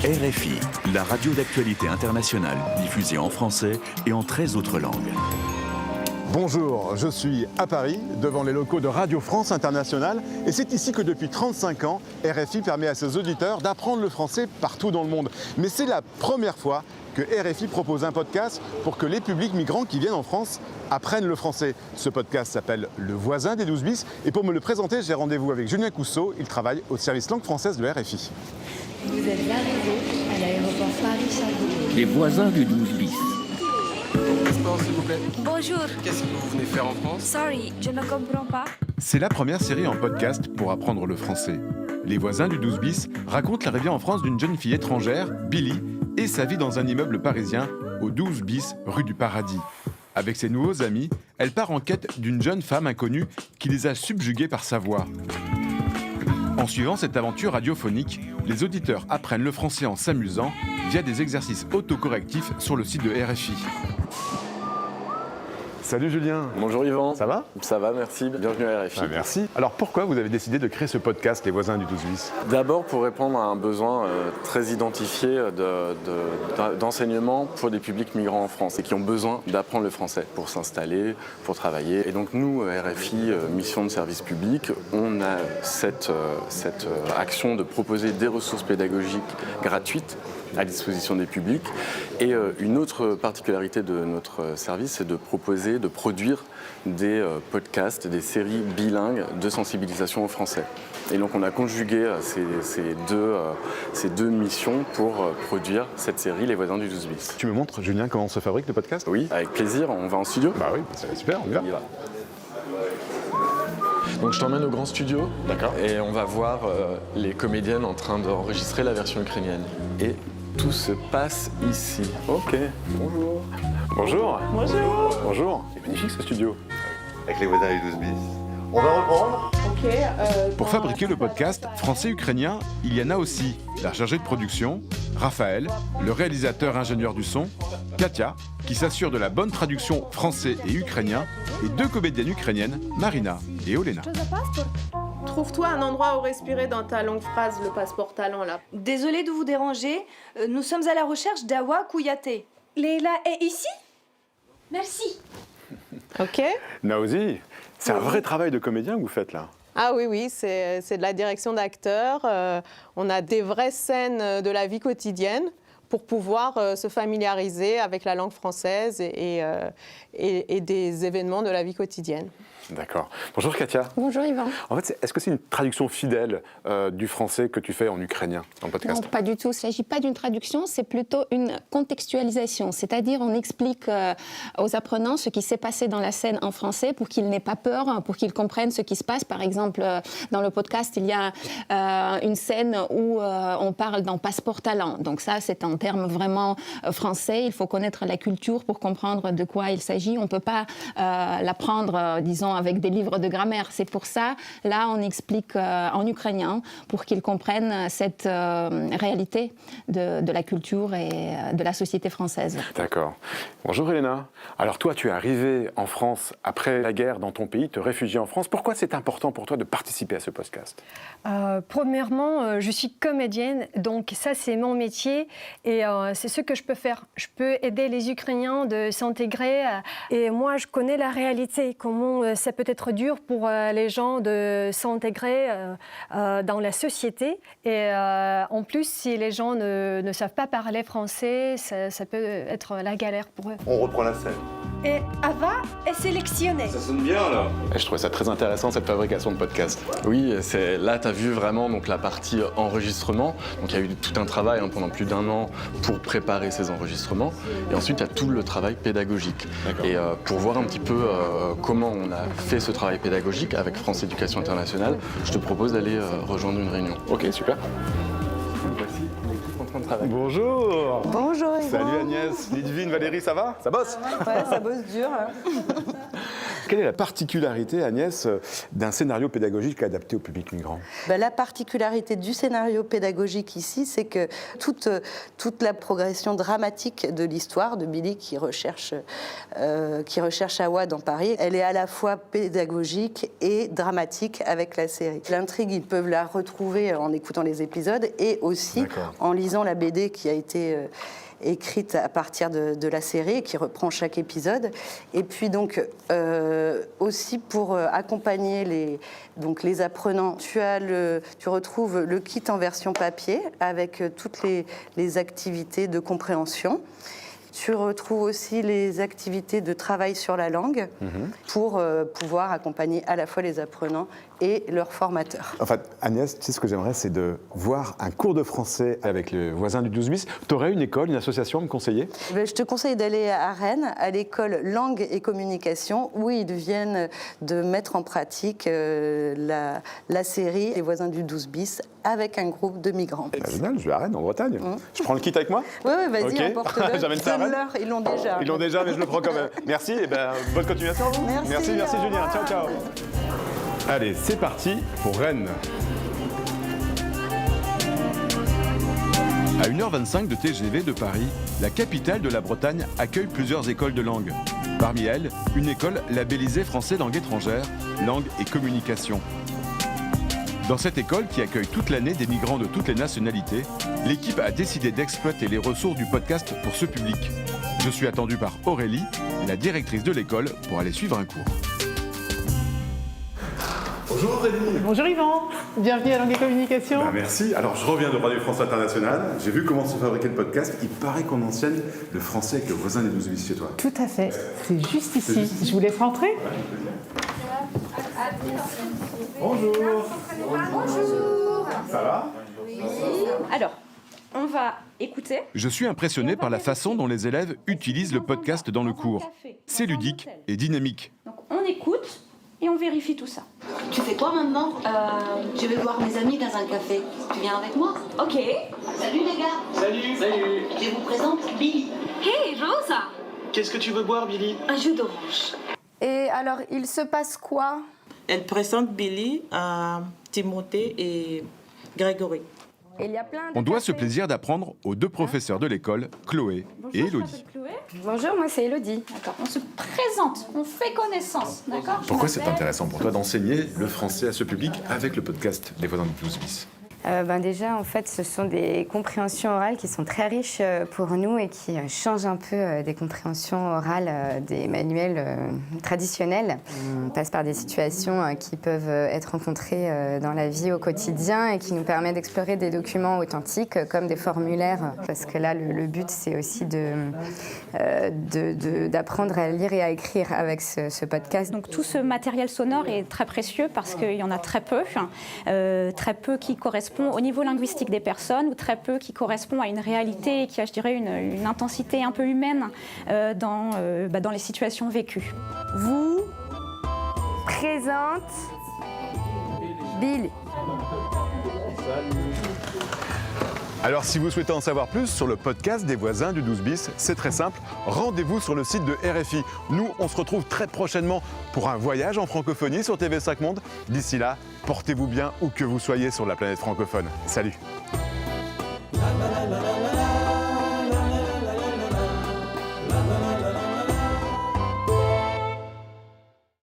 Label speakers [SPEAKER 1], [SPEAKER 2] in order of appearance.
[SPEAKER 1] RFI, la radio d'actualité internationale diffusée en français et en 13 autres langues.
[SPEAKER 2] Bonjour, je suis à Paris, devant les locaux de Radio France Internationale, et c'est ici que depuis 35 ans, RFI permet à ses auditeurs d'apprendre le français partout dans le monde. Mais c'est la première fois que RFI propose un podcast pour que les publics migrants qui viennent en France apprennent le français. Ce podcast s'appelle Le Voisin des 12 bis, et pour me le présenter, j'ai rendez-vous avec Julien Cousseau, il travaille au service langue française de RFI.
[SPEAKER 3] Vous êtes arrivé à l'aéroport Paris-Charles de Gaulle.
[SPEAKER 4] Les voisins du 12 bis.
[SPEAKER 5] Passeport, s'il vous plaît.
[SPEAKER 3] Bonjour.
[SPEAKER 5] Qu'est-ce que vous venez faire en France?
[SPEAKER 3] Sorry, je ne comprends pas.
[SPEAKER 2] C'est la première série en podcast pour apprendre le français. Les Voisins du 12 bis racontent l'arrivée en France d'une jeune fille étrangère, Billy, et sa vie dans un immeuble parisien au 12 bis rue du Paradis. Avec ses nouveaux amis, elle part en quête d'une jeune femme inconnue qui les a subjugués par sa voix. En suivant cette aventure radiophonique, les auditeurs apprennent le français en s'amusant via des exercices autocorrectifs sur le site de RFI. Salut Julien.
[SPEAKER 6] Bonjour Yvan.
[SPEAKER 2] Ça va?
[SPEAKER 6] Ça va, merci. Bienvenue à RFI.
[SPEAKER 2] Merci. Alors pourquoi vous avez décidé de créer ce podcast Les Voisins du 12 bis?
[SPEAKER 6] D'abord pour répondre à un besoin très identifié d'enseignement pour des publics migrants en France et qui ont besoin d'apprendre le français pour s'installer, pour travailler. Et donc nous, RFI, mission de service public, on a cette action de proposer des ressources pédagogiques gratuites à disposition des publics. Et une autre particularité de notre service, c'est de proposer, de produire des podcasts, des séries bilingues de sensibilisation au français. Et donc on a conjugué ces deux missions pour produire cette série Les Voisins du 12 bis.
[SPEAKER 2] Tu me montres, Julien, comment se fabrique le podcast?
[SPEAKER 6] Oui, avec plaisir, on va en studio.
[SPEAKER 2] Bah oui, c'est super, on y va.
[SPEAKER 6] On y va. Donc je t'emmène au grand studio.
[SPEAKER 2] D'accord.
[SPEAKER 6] Et on va voir les comédiennes en train d'enregistrer la version ukrainienne. Et tout se passe ici. Ok, bonjour.
[SPEAKER 2] Bonjour.
[SPEAKER 7] Bonjour.
[SPEAKER 2] Bonjour. C'est magnifique ce studio.
[SPEAKER 8] Avec les voisins du 12 bis. On va reprendre.
[SPEAKER 2] Pour fabriquer le podcast français-ukrainien, il y en a aussi la chargée de production, Raphaël, le réalisateur ingénieur du son, Katia, qui s'assure de la bonne traduction français et ukrainien, et deux comédiennes ukrainiennes, Marina et Olena.
[SPEAKER 7] Trouve-toi un endroit où respirer dans ta longue phrase, le passeport talent là.
[SPEAKER 9] Désolée de vous déranger, nous sommes à la recherche d'Awa Kouyaté.
[SPEAKER 10] Leila est ici?
[SPEAKER 9] Merci.
[SPEAKER 7] Ok.
[SPEAKER 2] Naozi, c'est un vrai travail de comédien que vous faites là.
[SPEAKER 7] Ah oui, c'est de la direction d'acteurs. On a des vraies scènes de la vie quotidienne pour pouvoir se familiariser avec la langue française et des événements de la vie quotidienne.
[SPEAKER 2] D'accord. Bonjour Katia.
[SPEAKER 10] Bonjour Yvan.
[SPEAKER 2] En fait, est-ce que c'est une traduction fidèle du français que tu fais en ukrainien dans le podcast?
[SPEAKER 10] Non, pas du tout. Il ne s'agit pas d'une traduction, c'est plutôt une contextualisation. C'est-à-dire, on explique aux apprenants ce qui s'est passé dans la scène en français pour qu'ils n'aient pas peur, pour qu'ils comprennent ce qui se passe. Par exemple, dans le podcast, il y a une scène où on parle d'un passeport talent. Donc ça, c'est un terme vraiment français. Il faut connaître la culture pour comprendre de quoi il s'agit. On ne peut pas l'apprendre, disons, avec des livres de grammaire. C'est pour ça, là, on explique en ukrainien pour qu'ils comprennent cette réalité de la culture et de la société française.
[SPEAKER 2] D'accord. Bonjour Elena. Alors toi, tu es arrivée en France après la guerre dans ton pays, te réfugier en France. Pourquoi c'est important pour toi de participer à ce podcast?
[SPEAKER 11] Premièrement, je suis comédienne, donc ça, c'est mon métier et c'est ce que je peux faire. Je peux aider les Ukrainiens de s'intégrer et moi, je connais la réalité, comment ça peut être dur pour les gens de s'intégrer dans la société. Et en plus, si les gens ne savent pas parler français, ça peut être la galère pour eux.
[SPEAKER 8] On reprend la scène.
[SPEAKER 10] Et Ava est sélectionnée.
[SPEAKER 8] Ça sonne bien là.
[SPEAKER 2] Et je trouvais ça très intéressant, cette fabrication de podcast.
[SPEAKER 6] Oui, là, tu as vu vraiment donc, la partie enregistrement. Donc, il y a eu tout un travail pendant plus d'1 an pour préparer ces enregistrements. Et ensuite, il y a tout le travail pédagogique. Et pour voir un petit peu comment on a fait ce travail pédagogique avec France Éducation Internationale, je te propose d'aller rejoindre une réunion.
[SPEAKER 2] Ok, super.
[SPEAKER 6] Voici l'équipe en train de travailler.
[SPEAKER 2] Bonjour.
[SPEAKER 7] Bonjour Yvan.
[SPEAKER 2] Salut Agnès, Lidvine, Valérie, ça va? Ça bosse?
[SPEAKER 7] Ouais, ça bosse dur.
[SPEAKER 2] quelle est la particularité, Agnès, d'un scénario pédagogique adapté au public migrant ?
[SPEAKER 4] La particularité du scénario pédagogique ici, c'est que toute la progression dramatique de l'histoire de Billy qui recherche Awa dans Paris, elle est à la fois pédagogique et dramatique avec la série. L'intrigue, ils peuvent la retrouver en écoutant les épisodes et aussi en lisant la BD qui a été écrite à partir de la série, qui reprend chaque épisode. Et puis donc, aussi pour accompagner les apprenants, tu retrouves le kit en version papier avec toutes les activités de compréhension. Tu retrouves aussi les activités de travail sur la langue pour pouvoir accompagner à la fois les apprenants et leurs formateurs.
[SPEAKER 2] En fait, Agnès, tu sais ce que j'aimerais, c'est de voir un cours de français avec les voisins du 12 bis. Tu aurais une école, une association à me conseiller ?
[SPEAKER 4] Je te conseille d'aller à Rennes, à l'école Langue et Communication, où ils viennent de mettre en pratique la série Les voisins du 12 bis avec un groupe de migrants.
[SPEAKER 2] Génial, je vais à Rennes, en Bretagne. Je prends le kit avec moi ?
[SPEAKER 4] Oui, vas-y, emporte-le.
[SPEAKER 2] J'amène ça à Rennes.
[SPEAKER 4] Ils l'ont déjà.
[SPEAKER 2] Ils l'ont déjà, mais je le prends quand même. Merci, et bonne continuation à vous. Merci Julien. Ciao. Allez, c'est parti pour Rennes. À 1h25 de TGV de Paris, la capitale de la Bretagne accueille plusieurs écoles de langue. Parmi elles, une école labellisée français langue étrangère, langue et communication. Dans cette école, qui accueille toute l'année des migrants de toutes les nationalités, l'équipe a décidé d'exploiter les ressources du podcast pour ce public. Je suis attendu par Aurélie, la directrice de l'école, pour aller suivre un cours.
[SPEAKER 12] Bonjour Aurélie.
[SPEAKER 13] Bonjour Yvan, bienvenue à Langue et Communication.
[SPEAKER 12] Merci. Alors je reviens de Radio France Internationale. J'ai vu comment se fabriquait le podcast. Il paraît qu'on enseigne le français avec le voisin des 12 bis chez toi.
[SPEAKER 13] Tout à fait, c'est juste ici. Je vous laisse rentrer.
[SPEAKER 12] Bonjour.
[SPEAKER 9] Bonjour.
[SPEAKER 12] Ça va ?
[SPEAKER 9] Alors, on va écouter.
[SPEAKER 2] Je suis impressionné par la façon dont les élèves utilisent le podcast dans le cours. C'est ludique et dynamique.
[SPEAKER 9] Donc on écoute et on vérifie tout ça.
[SPEAKER 14] Tu fais quoi maintenant ? Je vais voir mes amis dans un café. Tu viens avec moi ?
[SPEAKER 9] Ok.
[SPEAKER 14] Salut les gars.
[SPEAKER 15] Salut.
[SPEAKER 14] Je vous présente Billy.
[SPEAKER 15] Hey Rosa. Qu'est-ce que tu veux boire, Billy ?
[SPEAKER 14] Un jus d'orange.
[SPEAKER 16] Et alors, il se passe quoi ?
[SPEAKER 17] Elle présente Billy à Timothée et Grégory.
[SPEAKER 16] Et il y a plein de
[SPEAKER 2] On doit ce plaisir d'apprendre aux deux professeurs de l'école, Chloé et Élodie.
[SPEAKER 16] Bonjour, moi c'est Élodie.
[SPEAKER 9] D'accord, on se présente, on fait connaissance, d'accord ?
[SPEAKER 12] Pourquoi c'est intéressant pour toi d'enseigner le français à ce public avec le podcast Les voisins du 12 bis ?
[SPEAKER 16] Déjà, en fait, ce sont des compréhensions orales qui sont très riches pour nous et qui changent un peu des compréhensions orales des manuels traditionnels. On passe par des situations qui peuvent être rencontrées dans la vie au quotidien et qui nous permettent d'explorer des documents authentiques comme des formulaires. Parce que là, le but, c'est aussi d'apprendre à lire et à écrire avec ce podcast.
[SPEAKER 18] Donc tout ce matériel sonore est très précieux parce qu'il y en a très peu qui correspondent au niveau linguistique des personnes ou très peu qui correspond à une réalité qui a, je dirais, une intensité un peu humaine dans les situations vécues.
[SPEAKER 16] Vous présente Billy.
[SPEAKER 2] Alors si vous souhaitez en savoir plus sur le podcast des voisins du 12 bis, c'est très simple, rendez-vous sur le site de RFI. Nous, on se retrouve très prochainement pour un voyage en francophonie sur TV5 Monde. D'ici là, portez-vous bien où que vous soyez sur la planète francophone. Salut!